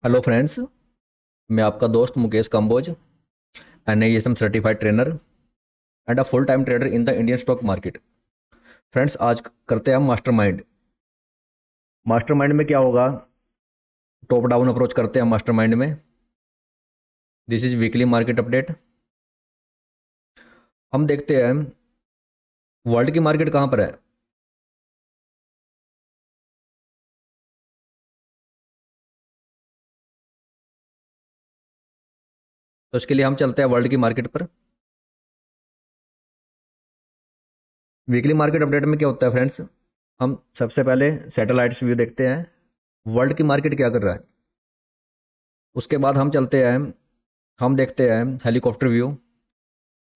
Hello friends. मैं आपका दोस्त Mukesh Kamboj, NISM certified trainer and a full time trader in the Indian stock market. Friends, आज करते हैं हम मास्टरमाइंड। मास्टरमाइंड में क्या होगा? टॉप डाउन अप्रोच करते हैं मास्टरमाइंड में। This is weekly market update. हम देखते हैं वर्ल्ड की मार्केट कहाँ पर है। तो इसके लिए हम चलते हैं वर्ल्ड की मार्केट पर। वीकली मार्केट अपडेट में क्या होता है फ्रेंड्स? हम सबसे पहले सैटेलाइट्स व्यू देखते हैं, वर्ल्ड की मार्केट क्या कर रहा है। उसके बाद हम चलते हैं, हम देखते हैं हेलीकॉप्टर व्यू,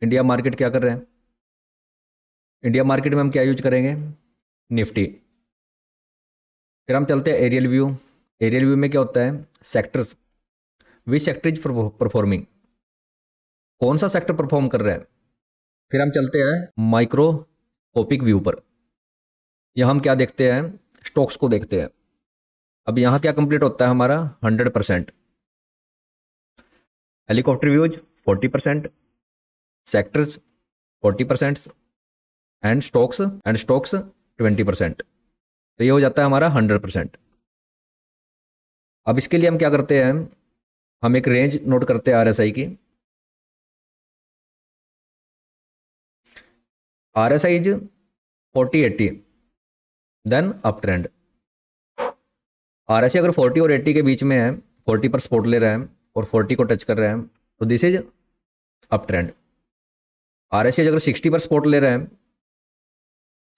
इंडिया मार्केट क्या कर रहे हैं। इंडिया मार्केट में हम क्या यूज करेंगे? निफ्टी। फिर हम चलते हैं एरियल व्यू। एरियल व्यू में क्या होता है? Sectors, which sector is performing, कौन सा सेक्टर परफॉर्म कर रहा है। फिर हम चलते हैं माइक्रोस्कोपिक व्यू पर। यहाँ हम क्या देखते हैं? स्टॉक्स को देखते हैं। अब यहाँ क्या कंप्लीट होता है हमारा? 100%। Helicopter views 40%, sectors 40% and stocks 20%। तो ये हो जाता है हमारा 100%। अब इसके लिए हम क्या करते हैं? हम एक रेंज नोट करते हैं RSI की। RSI is 40-80, then up trend. RSI अगर 40 और 80 के बीच में है, 40 पर सपोर्ट ले रहे हैं और 40 को टच कर रहे हैं, तो this is up trend. RSI अगर 60 पर सपोर्ट ले रहे हैं,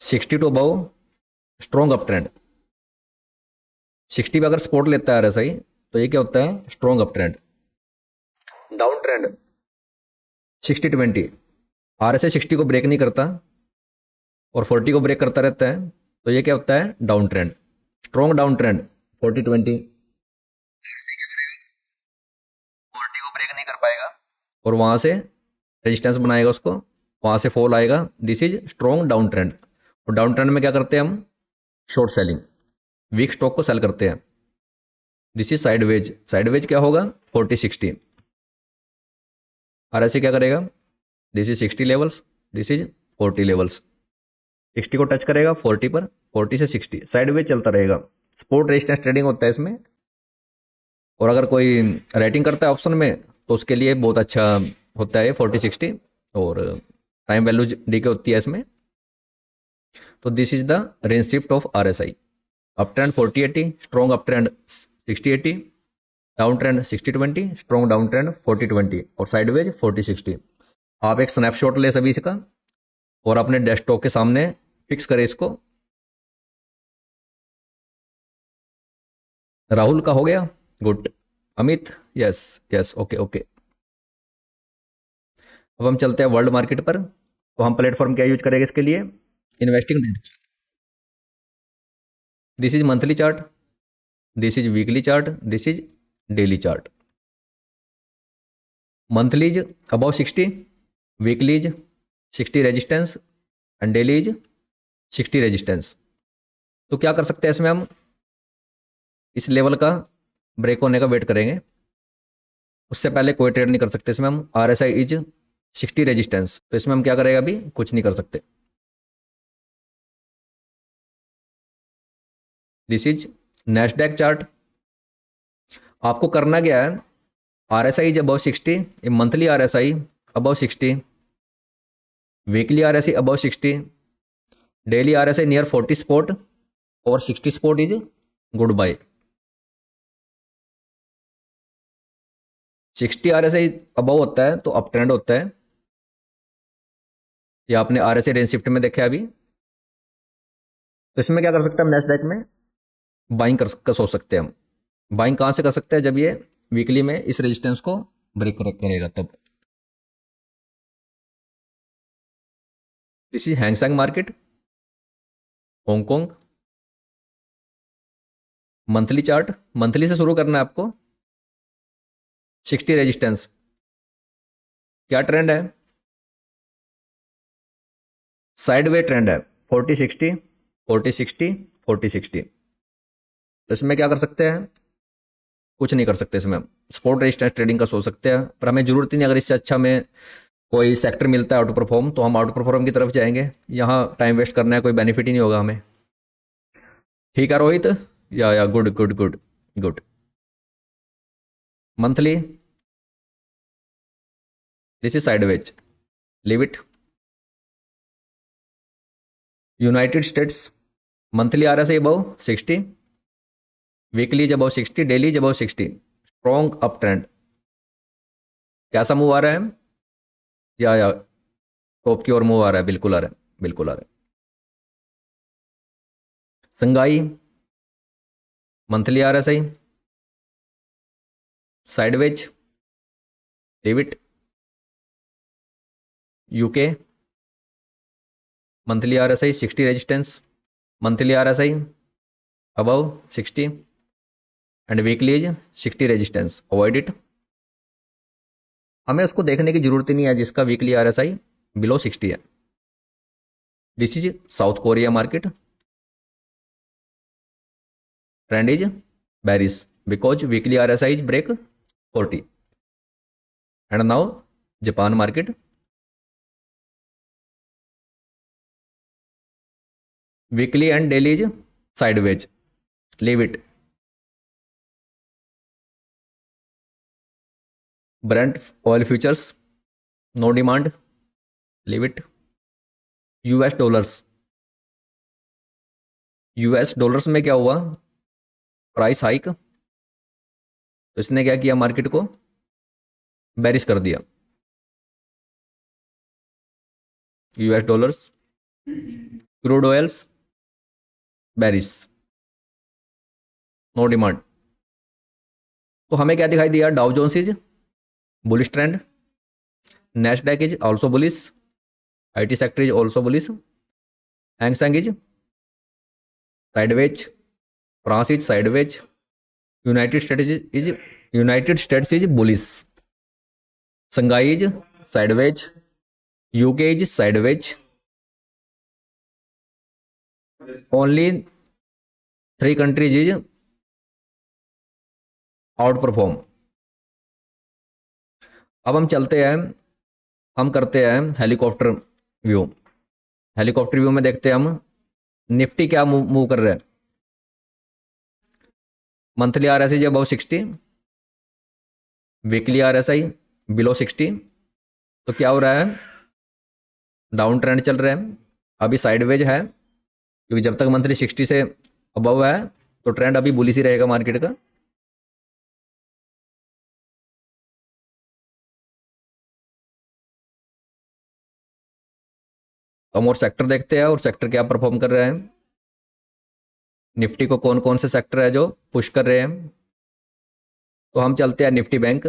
60 to above, strong up trend. 60 पे अगर सपोर्ट लेता है RSI, तो ये क्या होता है? Strong up trend. Down trend 60-20, RSI 60 को ब्रेक नहीं करता और 40 को ब्रेक करता रहता है, तो ये क्या होता है? Down trend, strong down trend. 40-20, 40 को ब्रेक नहीं कर पाएगा और वहां से रेजिस्टेंस बनाएगा उसको, वहां से फॉल आएगा। This is strong down trend. और डाउन ट्रेंड में क्या करते हैं हम? शॉर्ट सेलिंग, वीक स्टॉक को सेल करते हैं। This is sideways. साइडवेज क्या होगा? 40-60। RSI क्या करेगा? This is 60 levels, this is 40 levels. 60 को टच करेगा 40 पर, 40 से 60 साइडवेज चलता रहेगा। सपोर्ट रेजिस्टेंस ट्रेडिंग होता है इसमें। और अगर कोई राइटिंग करता है ऑप्शन में, तो उसके लिए बहुत अच्छा होता है 40-60। और टाइम वैल्यू डी के होती है इसमें। तो this is the range shift of RSI। Up trend 40-80, strong up trend 60-80, down trend 60-20, strong down trend 40-20 और साइडवेज 40-60। आप एक स्नैपशॉट ले सभी इसका और अपने डेस्कटॉप के सामने फिक्स करें इसको। राहुल का हो गया? Good. Amit? Yes yes, okay okay. अब हम चलते हैं वर्ल्ड मार्केट पर। तो हम प्लेटफॉर्म क्या यूज करेंगे इसके लिए? Investing. This is monthly chart, this is weekly chart, this is daily chart. Monthly is above 60, weekly is 60 resistance and daily is 60 resistance. तो क्या कर सकते हैं इसमें? हम इस लेवल का ब्रेक होने का वेट करेंगे, उससे पहले कोई ट्रेड नहीं कर सकते इसमें हम। RSI इज 60 रेजिस्टेंस, तो इसमें हम क्या करेंगे? अभी कुछ नहीं कर सकते। This is Nasdaq chart. आपको करना क्या है? RSI is above 60, monthly RSI above 60, weekly RSI above 60, daily RSI near 40 spot और 60 स्पॉट is good buy. 60 RSI above होता है तो अप ट्रेंड होता है। ये आपने RSI रेंज शिफ्ट में देखा अभी। तो इसमें क्या कर सकते हैं हम? नेक्स्ट में बाइंग कर सोच सकते हैं हम। बाइंग कहां से कर सकते हैं? जब ये वीकली में इस रेजिस्टेंस को ब्रेक करेगा तब। This is Hang Seng market, Hong Kong. Monthly chart, monthly से शुरू करना है आपको। 60 रेजिस्टेंस, क्या ट्रेंड है? साइडवे ट्रेंड है। 40-60, 40-60, 40-60। तो इसमें क्या कर सकते हैं? कुछ नहीं कर सकते इसमें। स्पॉट रेजिस्टेंस ट्रेडिंग का सोच सकते हैं, पर हमें जरूरत ही नहीं। अगर इससे अच्छा हमें कोई सेक्टर मिलता है आउट परफॉर्म, तो हम आउट परफॉर्म की तरफ जाएंगे। यहाँ टाइम वेस्ट करना है, कोई बेनिफिट ही नहीं होगा हमें। ठीक है Rohit, yeah good good good good. Monthly this is sideways, leave it. United States monthly आ रहा है above 60, weekly is above 60, daily is above 60, strong up trend. कैसा मूव आ रहा है? या टॉप की ओर मूव आ रहा है, बिल्कुल आ रहा है, बिल्कुल आ रहा है। संगाई मंथली आ रहा है सही, sideways, leave it. UK monthly आ रहा है सही, 60 रेजिस्टेंस, मंथली आ रहा है सही above 60 and weekly is 60 resistance, avoid it. हमें उसको देखने की जरूरत ही नहीं है जिसका weekly R S I below 60 है। This is South Korea market, trend is bearish because weekly R S I is break 40 and now Japan market weekly and daily is sideways, leave it. Brent oil futures no demand, leave it. US dollars, US dollars में क्या हुआ? Price hike, तो इसने क्या किया? Market को bearish कर दिया। US dollars, crude oils bearish, no demand. तो हमें क्या दिखाई दिया? Dow Jones is bullish trend, Nasdaq is also bullish, IT sector is also bullish, Hang Seng is sideways, France is sideways, United States is bullish, Shanghai is sideways, UK is sideways, only 3 countries is outperform. अब हम चलते हैं, हम करते हैं helicopter view. Helicopter view में देखते हैं हम निफ्टी क्या मूव कर रहा है। Monthly R S I above 60, weekly R S I below 60। तो क्या हो रहा है? डाउन ट्रेंड चल रहा है, अभी साइडवेज है, क्योंकि जब तक मंथली 60 से अबव है तो ट्रेंड अभी बुलिश ही रहेगा मार्केट का। हम और सेक्टर देखते हैं और सेक्टर क्या परफॉर्म कर रहे हैं। निफ्टी को कौन कौन से सेक्टर है जो पुश कर रहे हैं। तो हम चलते हैं Nifty bank,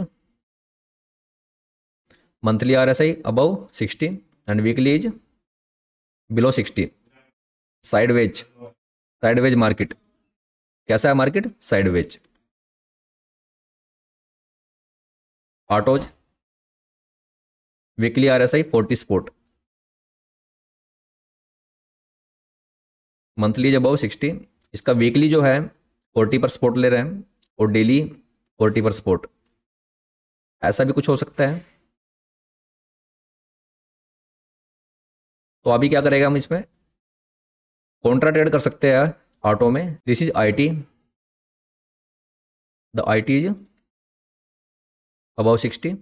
monthly R S I above 60 and weekly is below 60, sideways, sideways market. कैसा है market? Sideways. Autos weekly R S I 40 sport, monthly is above 60। इसका वीकली जो है 40 पर स्पोर्ट ले रहे हैं और डेली 40 पर स्पोर्ट। ऐसा भी कुछ हो सकता है। तो अभी क्या करेगा? हम इसमें कॉन्ट्रा ट्रेड कर सकते हैं ऑटो में। This is IT, the IT is above 60,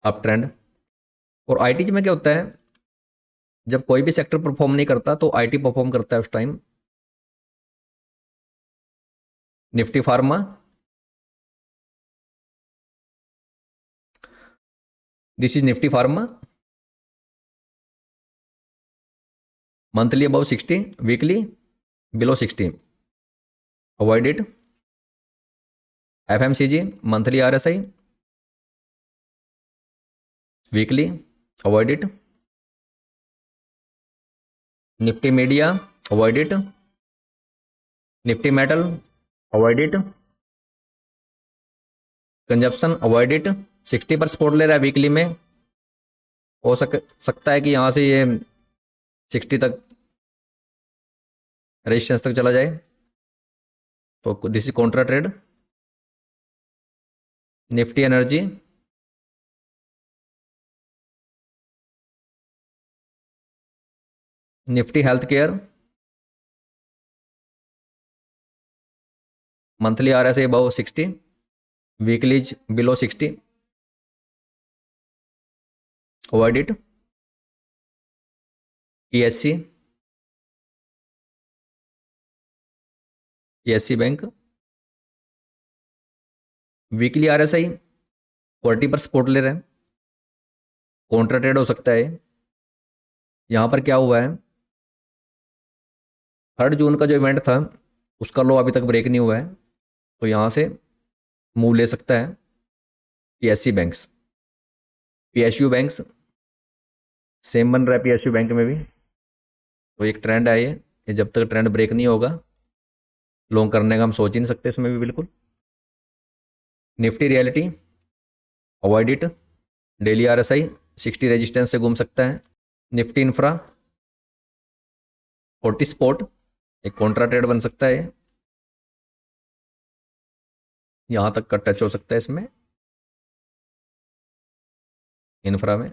up trend. और आईटी में क्या होता है? जब कोई भी सेक्टर परफॉर्म नहीं करता तो आईटी परफॉर्म करता है उस time. Nifty pharma, this is Nifty pharma, monthly above 60, weekly below 60, avoid it. FMCG monthly RSI, weekly avoid it. Nifty media avoid it, Nifty metal avoid it, consumption avoid it. 60 पर support ले रहा है weekly में, हो सकता है कि यहाँ से ये 60 तक रेजिस्टेंस तक चला जाए। तो this is contra trade, Nifty energy, Nifty health care, monthly R S A above 60, weeklies below 60, avoid it, PSC, PSC bank, weekly R S आई 40 पर सपोर्ट ले रहे हैं, कॉन्ट्रा ट्रेड हो सकता है। यहाँ पर क्या हुआ है, 3 जून का जो इवेंट था उसका लो अभी तक ब्रेक नहीं हुआ है, तो यहाँ से मूव ले सकता है PSC banks, PSU banks same बन रहा है पीएसयू बैंक में भी। तो एक ट्रेंड है ये जब तक ट्रेंड ब्रेक नहीं होगा लॉन्ग करने का हम सोच ही नहीं सकते इसमें भी बिल्कुल। Nifty reality avoid it, daily RSI 60 resistance से घूम सकता है। निफ्टी इंफ्रा 40 स्पॉट, एक कॉन्ट्रा ट्रेड बन सकता है, यहां तक का टच हो सकता है इसमें इंफ्रा में।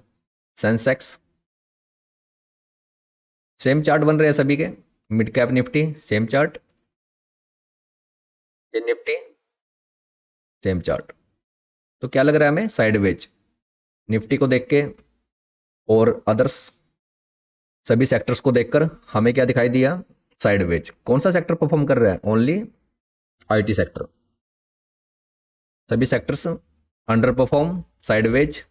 सेंसेक्स सेम चार्ट बन रहे हैं सभी के, mid cap Nifty same chart, ये निफ्टी सेम चार्ट। तो क्या लग रहा है हमें, साइडवेज निफ्टी को देख के और अदर्स सभी सेक्टर्स को देखकर हमें क्या दिखाई दिया, साइडवेज। कौन सा सेक्टर परफॉर्म कर रहा है, ओनली आईटी सेक्टर, सभी sectors under perform, sideways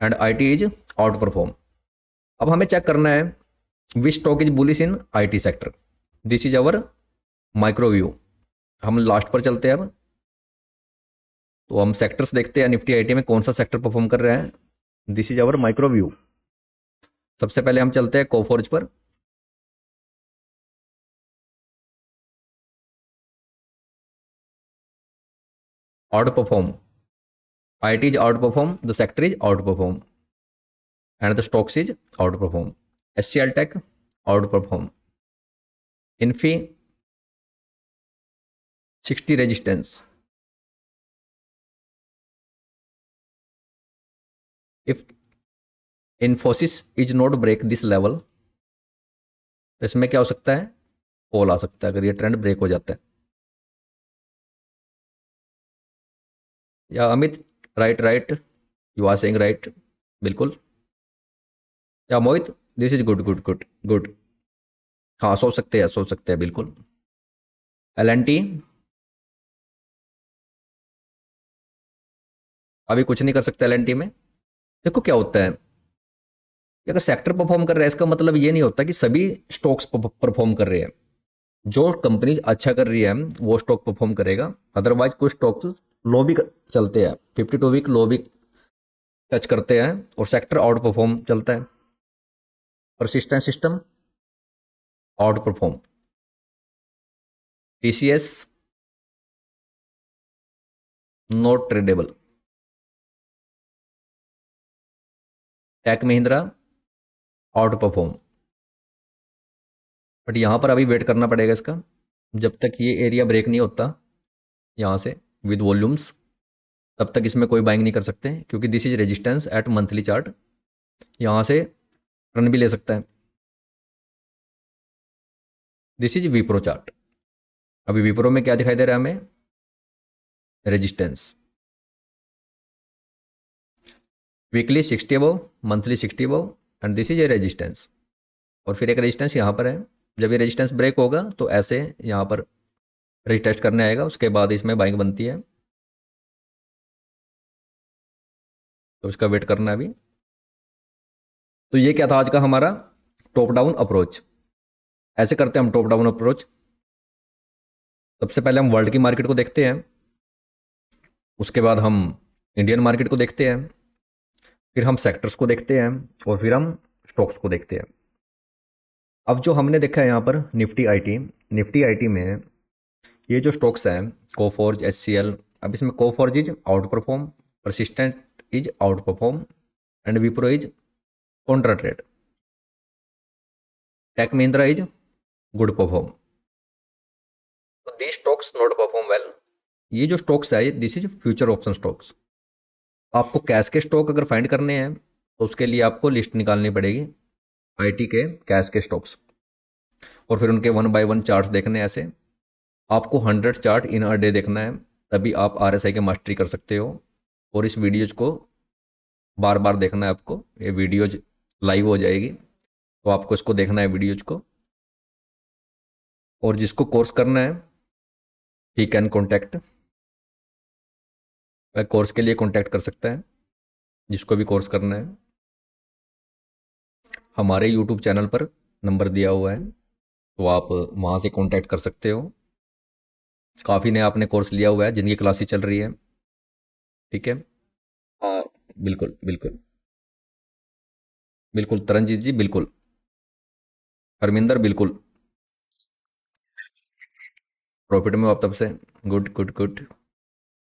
and IT is outperform. अब हमें चेक करना है विच stock is bullish in IT sector, this is our micro view. हम लास्ट पर चलते हैं अब, तो हम सेक्टर्स देखते हैं निफ्टी आईटी में कौन सा सेक्टर परफॉर्म कर रहा है, this is our micro view. सबसे पहले हम चलते हैं कोफोर्ज पर, out perform, IT is outperform, the sector is outperform, and the stocks is outperform. SCL Tech outperform. Infi 60 resistance. If Infosys is not break this level, तो इसमें क्या हो सकता है, फॉल आ सकता है अगर ये ट्रेंड ब्रेक हो जाता है। या Amit, right, you are saying right, बिल्कुल। या मोहित, दिस इज गुड। हाँ सोच सकते हैं बिल्कुल। LNT अभी कुछ नहीं कर सकते LNT में। देखो क्या होता है, अगर सेक्टर परफॉर्म कर रहा है इसका मतलब ये नहीं होता कि सभी स्टॉक्स परफॉर्म कर रहे हैं। जो कंपनी अच्छा कर रही है वो स्टॉक परफॉर्म करेगा, अदरवाइज कुछ स्टॉक्स लो भी चलते हैं, 52 वीक लो भी टच करते हैं और सेक्टर आउट परफॉर्म चलता है। Persistent system outperform, TCS not tradable, Tech Mahindra outperform. But यहां पर अभी वेट करना पड़ेगा इसका, जब तक ये एरिया ब्रेक नहीं होता यहां से विद वॉल्यूम्स, तब तक इसमें कोई बाइंग नहीं कर सकते, क्योंकि this is resistance at monthly chart, यहां से रन भी ले सकता है। दिस इज विप्रो चार्ट, अभी विप्रो में क्या दिखाई दे रहा है हमें, resistance, weekly 60 above, monthly 60 above, and this is a resistance. और फिर एक रेजिस्टेंस यहाँ पर है, जब ये रेजिस्टेंस ब्रेक होगा तो ऐसे यहाँ पर रिटेस्ट करने आएगा, उसके बाद इसमें बाइंग बनती है, तो इसका वेट करना है अभी। तो ये क्या था आज का हमारा टॉप डाउन अप्रोच। ऐसे करते हैं हम टॉप डाउन अप्रोच। सबसे पहले हम वर्ल्ड की मार्केट को देखते हैं, उसके बाद हम इंडियन मार्केट को देखते हैं, फिर हम सेक्टर्स को देखते हैं और फिर हम स्टॉक्स को देखते हैं। अब जो हमने देखा है यहाँ पर निफ्टी आईटी में ये जो स्टॉक्स हैं कोफोर्ज, HCL, अब इसमें Coforge is outperform, Persistent is outperform and Wipro is contra trade, Tech Mahindra is good perform. The stocks not perform well. ये जो स्टॉक्स है this is future option stocks. आपको कैश के stock अगर find करने हैं तो उसके लिए आपको लिस्ट निकालनी पड़ेगी आईटी के कैश के स्टॉक्स, और फिर उनके 1 बाय 1 चार्ट्स देखने हैं। ऐसे आपको 100 चार्ट इन अ डे देखना है, तभी आप आरएसआई के मास्टरी कर सकते हो। और इस वीडियोज को बार बार देखना है आपको, ये वीडियोज लाइव हो जाएगी तो आपको इसको देखना है वीडियोज को। और जिसको कोर्स करना है ही कैन कॉन्टैक्ट, वह कोर्स के लिए कॉन्टैक्ट कर सकता है। जिसको भी कोर्स करना है हमारे यूट्यूब चैनल पर नंबर दिया हुआ है, तो आप वहाँ से कॉन्टैक्ट कर सकते हो। काफ़ी ने आपने कोर्स लिया हुआ है जिनकी क्लासेस चल रही है, ठीक है। हाँ, बिल्कुल बिल्कुल बिल्कुल तरनजीत जी, बिल्कुल हरमिंदर, बिल्कुल प्रॉफिट में हो आप तब से। Good good good.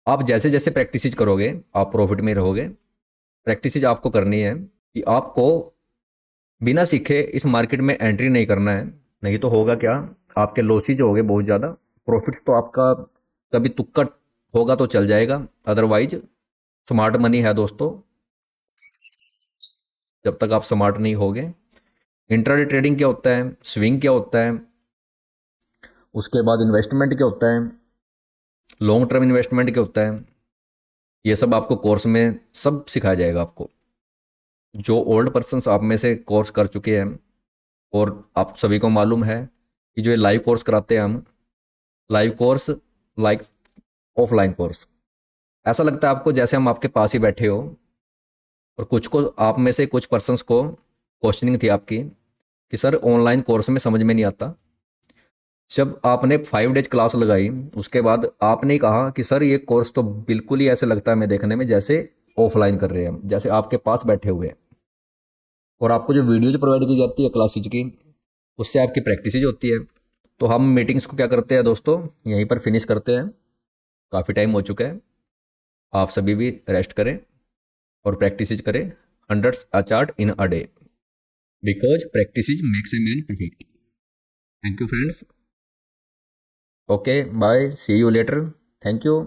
आप जैसे जैसे प्रैक्टिस करोगे आप प्रॉफिट में रहोगे। प्रैक्टिस आपको करनी है कि आपको बिना सीखे इस मार्केट में एंट्री नहीं करना है, नहीं तो होगा क्या, आपके लॉसेज हो गए बहुत ज़्यादा। प्रॉफिट्स तो आपका कभी तुक्का होगा तो चल जाएगा, अदरवाइज स्मार्ट मनी है दोस्तों। जब तक आप स्मार्ट नहीं होगे। इंट्राडे ट्रेडिंग क्या होता है, स्विंग क्या होता है, उसके बाद इन्वेस्टमेंट क्या होता है, लॉन्ग टर्म इन्वेस्टमेंट क्या होता है, ये सब आपको कोर्स में सब सिखाया जाएगा आपको। जो ओल्ड पर्सन्स आप में से कोर्स कर चुके हैं, और आप सभी को मालूम है कि जो ये लाइव कोर्स कराते हैं हम, live course like offline course, ऐसा लगता है आपको जैसे हम आपके पास ही बैठे हो। और कुछ को आप में से कुछ पर्सन्स को क्वेश्चनिंग थी आपकी कि सर ऑनलाइन कोर्स में समझ में नहीं आता। जब आपने 5 डेज क्लास लगाई उसके बाद आपने कहा कि सर ये कोर्स तो बिल्कुल ही ऐसे लगता है मैं देखने में जैसे ऑफलाइन कर रहे हैं, जैसे आपके पास बैठे हुए हैं। और आपको जो वीडियोज प्रोवाइड की जाती है क्लासेज की, उससे आपकी प्रैक्टिस ही होती है। तो हम मीटिंग्स को क्या करते हैं दोस्तों, यहीं पर फिनिश करते हैं, काफ़ी टाइम हो चुका है। आप सभी भी रेस्ट करें और प्रैक्टिस करें 100 chart in a day, because practice makes a man perfect. Thank you friends. Okay bye, see you later. Thank you.